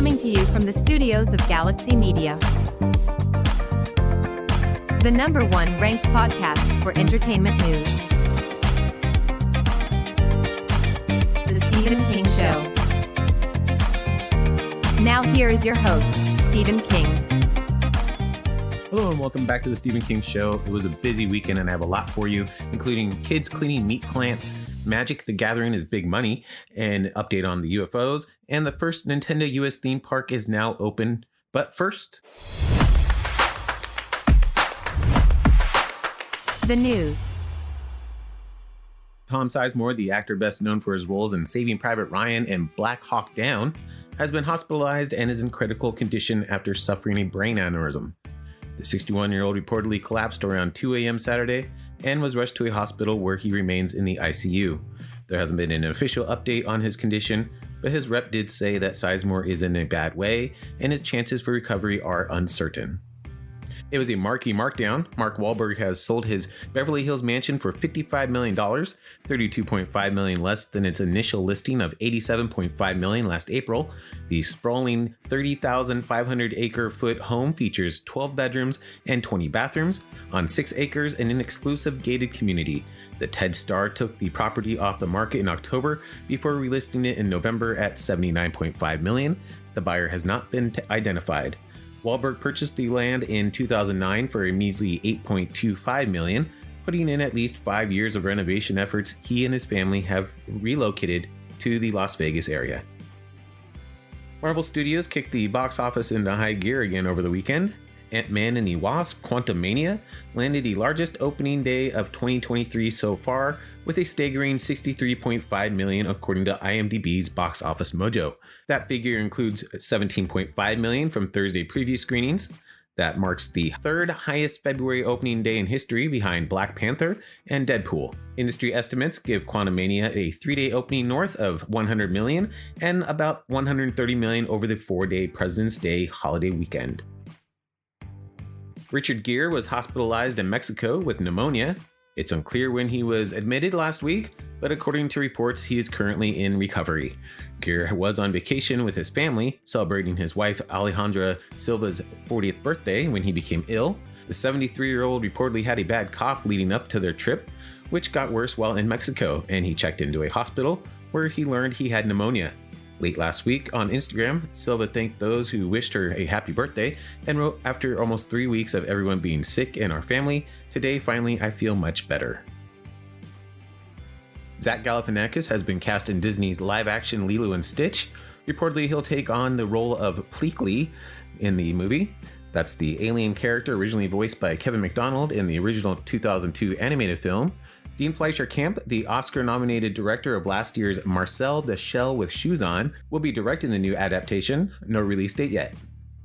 Coming to you from the studios of Galaxy Media. The #1 ranked podcast for entertainment news. The Stephen King Show. Now here is your host, Stephen King. Hello and welcome back to the Stephen King Show. It was a busy weekend and I have a lot for you, including kids cleaning meat plants, Magic the Gathering is big money, an update on the UFOs, and the first Nintendo US theme park is now open. But first, the news. Tom Sizemore, the actor best known for his roles in Saving Private Ryan and Black Hawk Down, has been hospitalized and is in critical condition after suffering a brain aneurysm. The 61-year-old reportedly collapsed around 2 a.m. Saturday and was rushed to a hospital where he remains in the ICU. There hasn't been an official update on his condition, but his rep did say that Sizemore is in a bad way and his chances for recovery are uncertain. It was a marquee markdown. Mark Wahlberg has sold his Beverly Hills mansion for $55 million, $32.5 million less than its initial listing of $87.5 million last April. The sprawling 30,500-acre-foot home features 12 bedrooms and 20 bathrooms on 6 acres in an exclusive gated community. The TED star took the property off the market in October before relisting it in November at $79.5 million. The buyer has not been identified. Wahlberg purchased the land in 2009 for a measly $8.25 million, putting in at least 5 years of renovation efforts. He and his family have relocated to the Las Vegas area. Marvel Studios kicked the box office into high gear again over the weekend. Ant-Man and the Wasp: Quantumania landed the largest opening day of 2023 so far, with a staggering $63.5 million according to IMDb's Box Office Mojo. That figure includes $17.5 million from Thursday preview screenings. That marks the third highest February opening day in history behind Black Panther and Deadpool. Industry estimates give Quantumania a 3-day opening north of $100 million and about $130 million over the 4-day President's Day holiday weekend. Richard Gere was hospitalized in Mexico with pneumonia. It's unclear when he was admitted last week, but according to reports, he is currently in recovery. Gere was on vacation with his family, celebrating his wife Alejandra Silva's 40th birthday when he became ill. The 73-year-old reportedly had a bad cough leading up to their trip, which got worse while in Mexico, and he checked into a hospital where he learned he had pneumonia. Late last week on Instagram, Silva thanked those who wished her a happy birthday and wrote, "After almost 3 weeks of everyone being sick in our family, today finally I feel much better." Zach Galifianakis has been cast in Disney's live-action Lilo and Stitch. Reportedly, he'll take on the role of Pleakley in the movie. That's the alien character originally voiced by Kevin McDonald in the original 2002 animated film. Dean Fleischer Camp, the Oscar-nominated director of last year's Marcel the Shell with Shoes On, will be directing the new adaptation. No release date yet.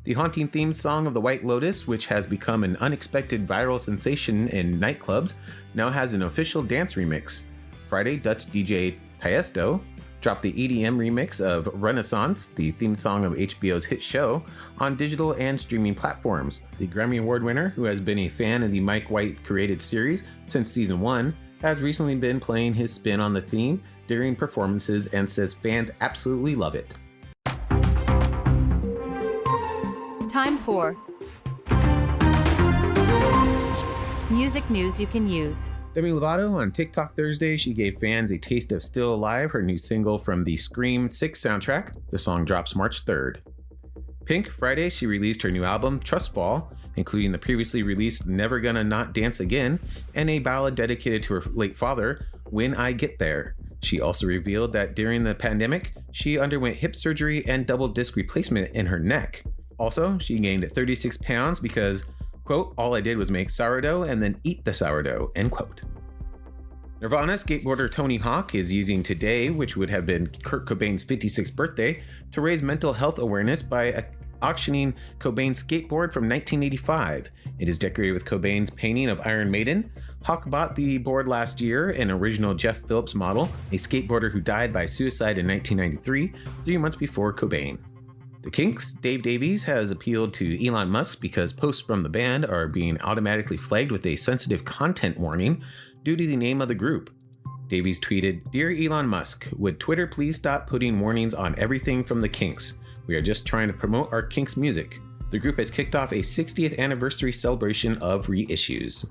The haunting theme song of The White Lotus, which has become an unexpected viral sensation in nightclubs, now has an official dance remix. Friday, Dutch DJ Tiesto dropped the EDM remix of Renaissance, the theme song of HBO's hit show, on digital and streaming platforms. The Grammy Award winner, who has been a fan of the Mike White-created series since season 1, has recently been playing his spin on the theme during performances and says fans absolutely love it. Time for music news you can use. Demi Lovato on TikTok Thursday, she gave fans a taste of Still Alive, her new single from the Scream 6 soundtrack. The song drops March 3rd. Pink, Friday, she released her new album, Trustfall, including the previously released Never Gonna Not Dance Again, and a ballad dedicated to her late father, When I Get There. She also revealed that during the pandemic, she underwent hip surgery and double disc replacement in her neck. Also, she gained 36 pounds because, quote, "all I did was make sourdough and then eat the sourdough," end quote. Nirvana skateboarder Tony Hawk is using today, which would have been Kurt Cobain's 56th birthday, to raise mental health awareness by auctioning Cobain's skateboard from 1985. It is decorated with Cobain's painting of Iron Maiden. Hawk bought the board last year, an original Jeff Phillips model, a skateboarder who died by suicide in 1993, 3 months before Cobain. The Kinks, Dave Davies, has appealed to Elon Musk because posts from the band are being automatically flagged with a sensitive content warning due to the name of the group. Davies tweeted, "Dear Elon Musk, would Twitter please stop putting warnings on everything from the Kinks? We are just trying to promote our Kinks music. The group has kicked off a 60th anniversary celebration of reissues.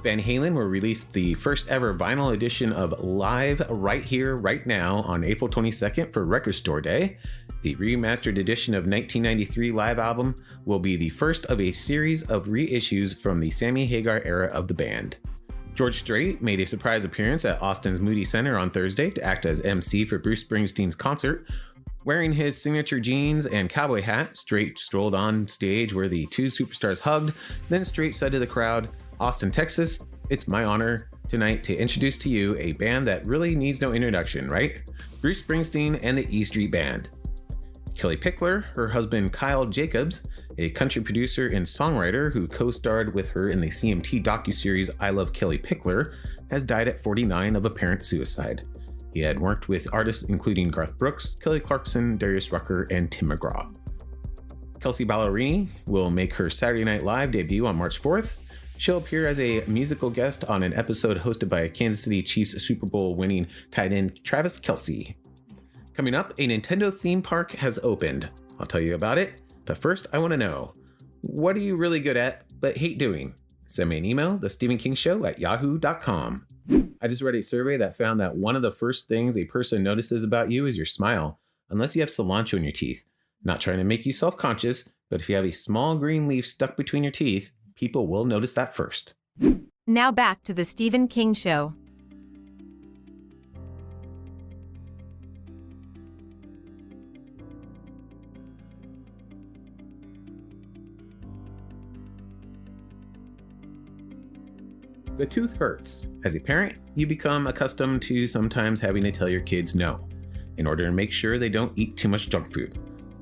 Van Halen will release the first ever vinyl edition of Live Right Here, Right Now on April 22nd for Record Store Day. The remastered edition of 1993 live album will be the first of a series of reissues from the Sammy Hagar era of the band. George Strait made a surprise appearance at Austin's Moody Center on Thursday to act as MC for Bruce Springsteen's concert. Wearing his signature jeans and cowboy hat, Strait strolled on stage where the two superstars hugged. Then Strait said to the crowd, "Austin, Texas, it's my honor tonight to introduce to you a band that really needs no introduction, right? Bruce Springsteen and the E Street Band." Kelly Pickler, her husband Kyle Jacobs, a country producer and songwriter who co-starred with her in the CMT docuseries I Love Kelly Pickler, has died at 49 of apparent suicide. He had worked with artists including Garth Brooks, Kelly Clarkson, Darius Rucker, and Tim McGraw. Kelsey Ballerini will make her Saturday Night Live debut on March 4th. She'll appear as a musical guest on an episode hosted by Kansas City Chiefs Super Bowl winning tight end Travis Kelce. Coming up, a Nintendo theme park has opened. I'll tell you about it, but first I want to know, what are you really good at but hate doing? Send me an email, thestephenkingshow@yahoo.com. I just read a survey that found that one of the first things a person notices about you is your smile, unless you have cilantro in your teeth. Not trying to make you self-conscious, but if you have a small green leaf stuck between your teeth, people will notice that first. Now back to the Stephen King Show. The tooth hurts. As a parent, you become accustomed to sometimes having to tell your kids no, in order to make sure they don't eat too much junk food,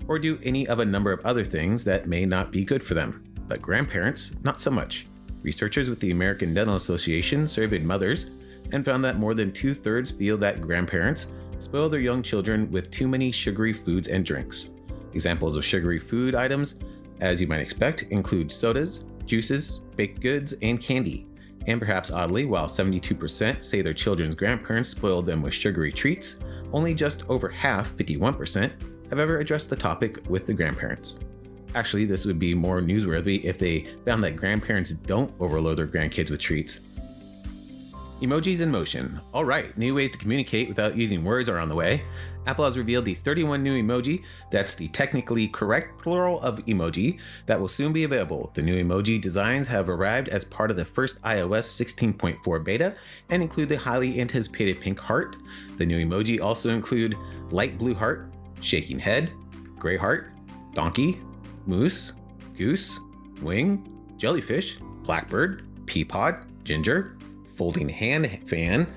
or do any of a number of other things that may not be good for them. But grandparents, not so much. Researchers with the American Dental Association surveyed mothers and found that more than 2/3 feel that grandparents spoil their young children with too many sugary foods and drinks. Examples of sugary food items, as you might expect, include sodas, juices, baked goods, and candy. And perhaps oddly, while 72% say their children's grandparents spoiled them with sugary treats, only just over half, 51%, have ever addressed the topic with the grandparents. Actually, this would be more newsworthy if they found that grandparents don't overload their grandkids with treats. Emojis in motion. All right, new ways to communicate without using words are on the way. Apple has revealed the 31 new emoji, that's the technically correct plural of emoji, that will soon be available. The new emoji designs have arrived as part of the first iOS 16.4 beta and include the highly anticipated pink heart. The new emoji also include light blue heart, shaking head, gray heart, donkey, moose, goose, wing, jellyfish, blackbird, pea pod, ginger, folding hand fan,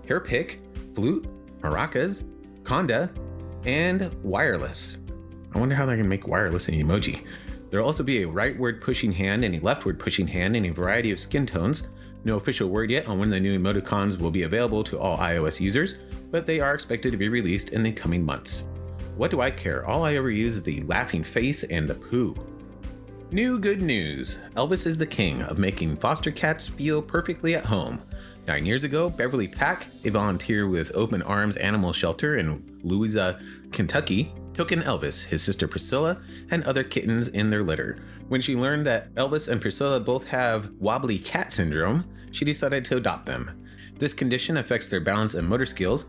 hair pick, flute, maracas, conda, and wireless. I wonder how they're gonna make wireless an emoji. There'll also be a rightward pushing hand and a leftward pushing hand in a variety of skin tones. No official word yet on when the new emoticons will be available to all iOS users, but they are expected to be released in the coming months. What do I care? All I ever use is the laughing face and the poo. New good news. Elvis is the king of making foster cats feel perfectly at home. 9 years ago, Beverly Pack, a volunteer with Open Arms Animal Shelter in Louisa, Kentucky, took in Elvis, his sister Priscilla, and other kittens in their litter. When she learned that Elvis and Priscilla both have wobbly cat syndrome, she decided to adopt them. This condition affects their balance and motor skills,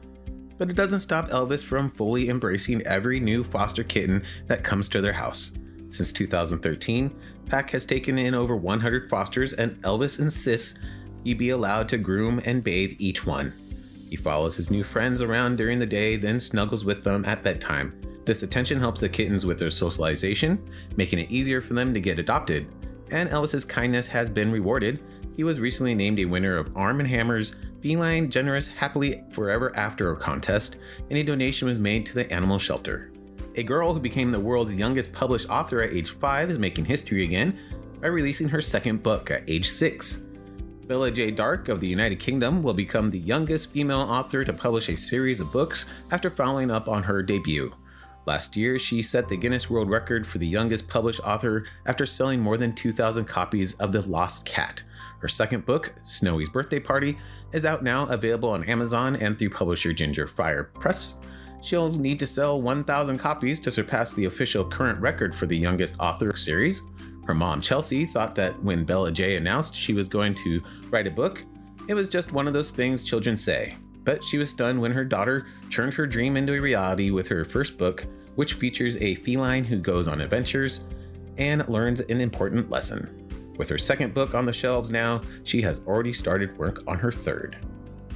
but it doesn't stop Elvis from fully embracing every new foster kitten that comes to their house. Since 2013, Pack has taken in over 100 fosters, and Elvis insists he be allowed to groom and bathe each one. He follows his new friends around during the day, then snuggles with them at bedtime. This attention helps the kittens with their socialization, making it easier for them to get adopted. And Elvis's kindness has been rewarded. He was recently named a winner of Arm & Hammer's Feline Generous Happily Forever After contest, and a donation was made to the animal shelter. A girl who became the world's youngest published author at age 5 is making history again by releasing her second book at age 6. Bella J. Dark of the United Kingdom will become the youngest female author to publish a series of books after following up on her debut. Last year, she set the Guinness World Record for the youngest published author after selling more than 2,000 copies of The Lost Cat. Her second book, Snowy's Birthday Party, is out now, available on Amazon and through publisher Ginger Fire Press. She'll need to sell 1,000 copies to surpass the official current record for the youngest author series. Her mom, Chelsea, thought that when Bella J announced she was going to write a book, it was just one of those things children say. But she was stunned when her daughter turned her dream into a reality with her first book, which features a feline who goes on adventures and learns an important lesson. With her second book on the shelves now, she has already started work on her third.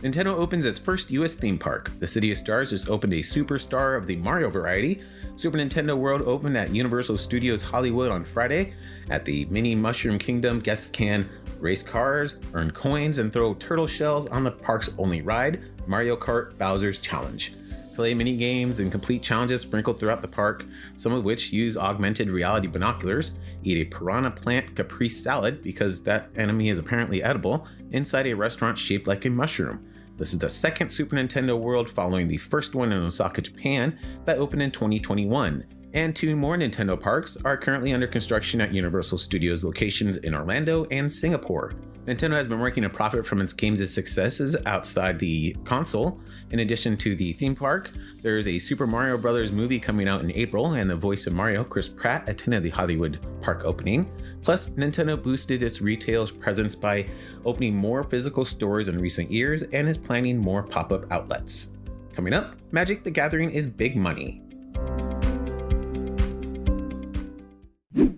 Nintendo opens its first US theme park. The City of Stars just opened a superstar of the Mario variety. Super Nintendo World opened at Universal Studios Hollywood on Friday. At the Mini Mushroom Kingdom, guests can race cars, earn coins, and throw turtle shells on the park's only ride, Mario Kart Bowser's Challenge. Play mini games and complete challenges sprinkled throughout the park, some of which use augmented reality binoculars, eat a piranha plant caprese salad because that enemy is apparently edible, inside a restaurant shaped like a mushroom. This is the second Super Nintendo World following the first one in Osaka, Japan, that opened in 2021. And 2 more Nintendo parks are currently under construction at Universal Studios locations in Orlando and Singapore. Nintendo has been working to profit from its games' successes outside the console. In addition to the theme park, there is a Super Mario Bros. Movie coming out in April, and the voice of Mario, Chris Pratt, attended the Hollywood park opening. Plus, Nintendo boosted its retail presence by opening more physical stores in recent years and is planning more pop-up outlets. Coming up, Magic the Gathering is big money.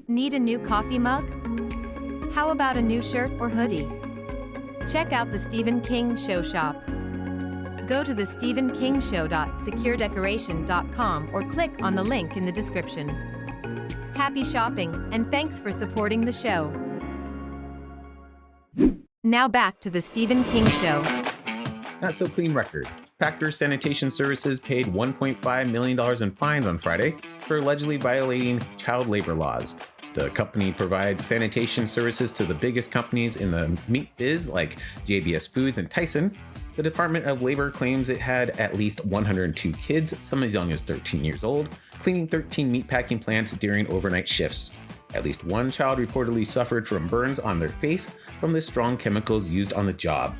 Need a new coffee mug? How about a new shirt or hoodie? Check out the Stephen King Show shop. Go to thestephenkingshow.securedecoration.com or click on the link in the description. Happy shopping, and thanks for supporting the show. Now back to the Stephen King Show. Not so clean record. Packer Sanitation Services paid $1.5 million in fines on Friday for allegedly violating child labor laws. The company provides sanitation services to the biggest companies in the meat biz like JBS Foods and Tyson. The Department of Labor claims it had at least 102 kids, some as young as 13 years old, cleaning 13 meatpacking plants during overnight shifts. At least one child reportedly suffered from burns on their face from the strong chemicals used on the job.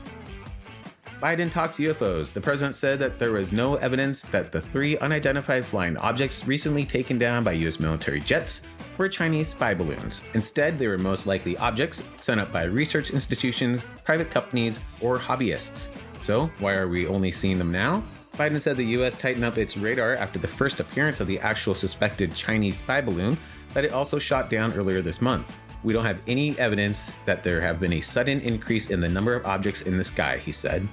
Biden talks UFOs. The president said that there was no evidence that the 3 unidentified flying objects recently taken down by U.S. military jets were Chinese spy balloons. Instead, they were most likely objects sent up by research institutions, private companies, or hobbyists. So, why are we only seeing them now? Biden said the U.S. tightened up its radar after the first appearance of the actual suspected Chinese spy balloon that it also shot down earlier this month. We don't have any evidence that there have been a sudden increase in the number of objects in the sky, he said.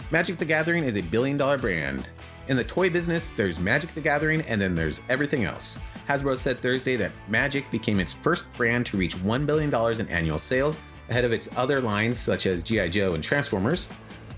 Magic the Gathering is a billion-dollar brand. In the toy business, there's Magic the Gathering, and then there's everything else. Hasbro said Thursday that Magic became its first brand to reach $1 billion in annual sales, ahead of its other lines such as G.I. Joe and Transformers.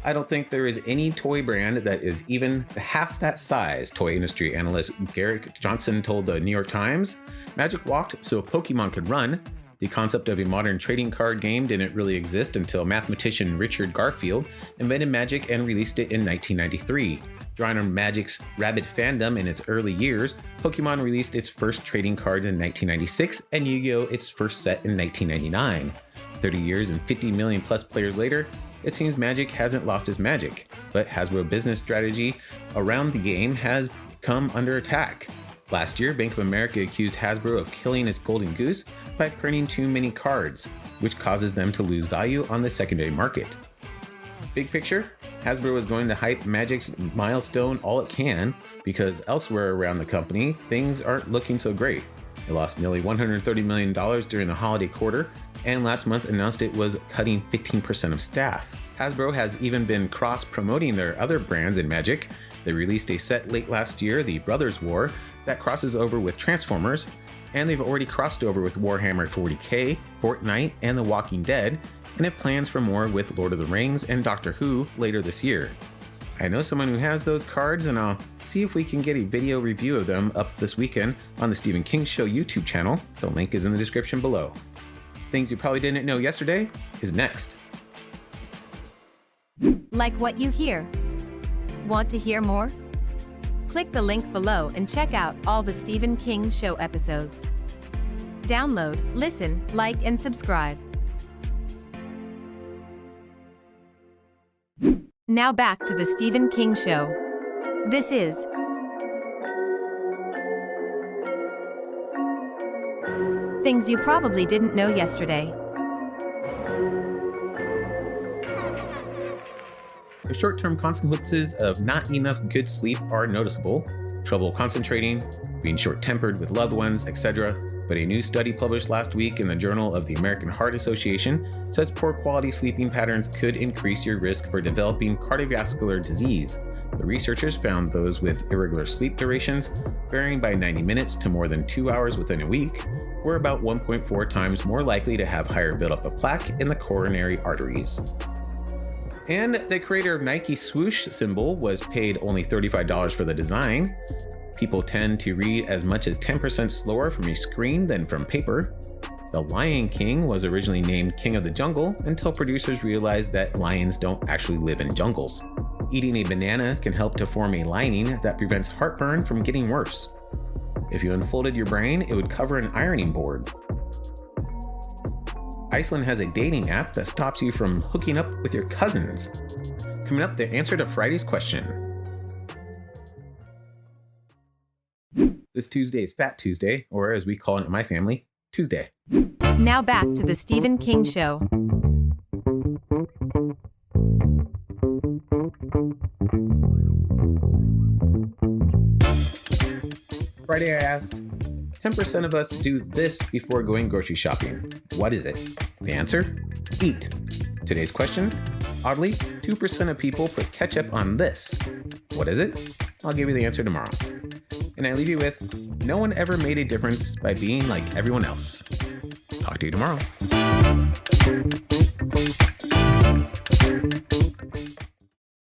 I don't think there is any toy brand that is even half that size, toy industry analyst Garrick Johnson told the New York Times. Magic walked so Pokemon could run. The concept of a modern trading card game didn't really exist until mathematician Richard Garfield invented Magic and released it in 1993. Drawing on Magic's rabid fandom in its early years, Pokemon released its first trading cards in 1996 and Yu-Gi-Oh! Its first set in 1999. 30 years and 50 million plus players later, it seems Magic hasn't lost its magic, but Hasbro business strategy around the game has come under attack. Last year, Bank of America accused Hasbro of killing its golden goose by printing too many cards, which causes them to lose value on the secondary market. Big picture, Hasbro is going to hype Magic's milestone all it can because elsewhere around the company, things aren't looking so great. It lost nearly $130 million during the holiday quarter, and last month announced it was cutting 15% of staff. Hasbro has even been cross-promoting their other brands in Magic. They released a set late last year, the Brothers War, that crosses over with Transformers, and they've already crossed over with Warhammer 40k, Fortnite, and The Walking Dead, and have plans for more with Lord of the Rings and Doctor Who later this year. I know someone who has those cards, and I'll see if we can get a video review of them up this weekend on the Stephen King Show YouTube channel. The link is in the description below. Things you probably didn't know yesterday is next. Like what you hear? Want to hear more? Click the link below and check out all the Stephen King Show episodes. Download, listen, like, and subscribe. Now back to the Stephen King Show. This is Things You Probably Didn't Know Yesterday. The short-term consequences of not enough good sleep are noticeable: trouble concentrating, being short-tempered with loved ones, etc. But a new study published last week in the Journal of the American Heart Association says poor quality sleeping patterns could increase your risk for developing cardiovascular disease. The researchers found those with irregular sleep durations, varying by 90 minutes to more than 2 hours within a week, were about 1.4 times more likely to have higher buildup of plaque in the coronary arteries. And the creator of Nike swoosh symbol was paid only $35 for the design. People tend to read as much as 10% slower from a screen than from paper. The Lion King was originally named King of the Jungle until producers realized that lions don't actually live in jungles. Eating a banana can help to form a lining that prevents heartburn from getting worse. If you unfolded your brain, it would cover an ironing board. Iceland has a dating app that stops you from hooking up with your cousins. Coming up, the answer to Friday's question. This Tuesday is Fat Tuesday, or as we call it in my family, Tuesday. Now back to the Stephen King Show. Friday I asked, 10% of us do this before going grocery shopping. What is it? The answer? Eat. Today's question? Oddly, 2% of people put ketchup on this. What is it? I'll give you the answer tomorrow. And I leave you with, no one ever made a difference by being like everyone else. Talk to you tomorrow.